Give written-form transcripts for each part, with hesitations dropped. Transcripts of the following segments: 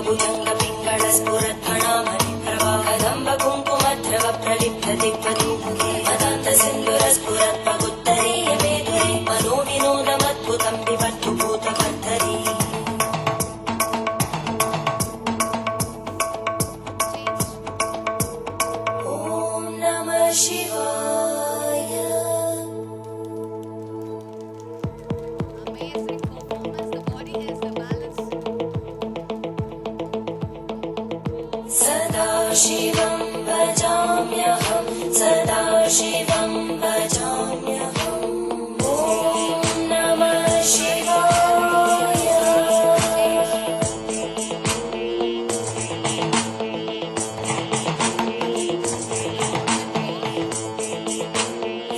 भुजंग पिंगल स्फुरत् फणामणि प्रवाह कदम्ब कुङ्कुमद्रव प्रलिप्त दिग्वधूमुखे मदान्त सिन्दूर स्फुरत् पगुत्तरीय मेधुरे मनो विनोदमद्भुतं विवर्तु भूतकर्तरी ॐ नमः शिवाय। Amazing performance. The body has the balance. सदाशिवं भजाम्यहं सदाशिवं भजाम्यहम् ॐ नमः शिवाय।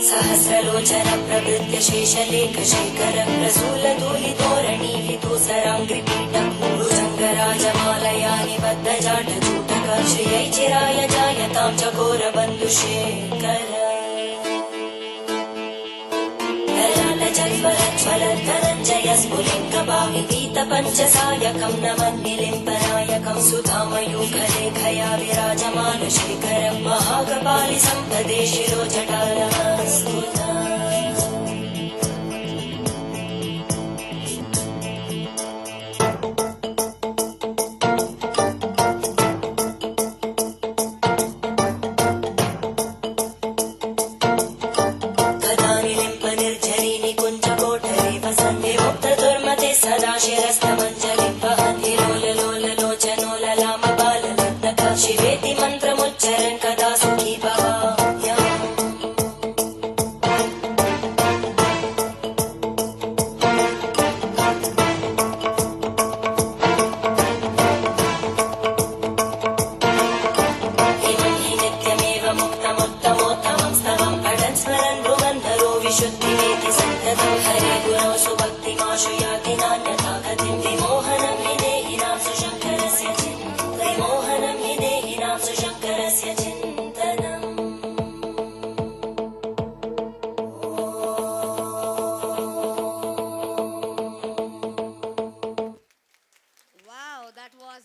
सहस्रलोचन प्रवृत्य शेषलेखशेखर प्रसूलधूलितोरणि विदूसराङ्घ्रिपीठं भुजङ्गराजमालया निबद्धजाटजूटक श्रियै चिराय जायतां चकोरबन्धुशेखर ज्वलद्धनञ्जय स्फुलिङ्गभाविपीतपञ्चसायकं नमन्निलिम्पनायकं सुधामयूखलेखया विराजमानशेखरं महाकपालि सम्पदे शिरोजटालमस्तुता। वसन्ते मुक्तदुर्मते सदा शिरस्तमञ्जलिं वहन्ति लोललोललोचनोललामबाललग्नक शिवेति मन्त्रमुच्चरन् कदा सुखी भवाम्यहम्। इमं हि नित्यमेव मुक्तमुत्तमोत्तमं स्तवं पठन् स्मरन् भ्रुवन्धरो विशुद्धिमेति सन्ततं हरे गुरौ सुभक्तिमाशु याति नान्यथा गतिं विमोहनं हि देहिनां सुशङ्करस्य विमोहनं हि देहिनां सुशङ्करस्य चिन्तनम्। Wow, that was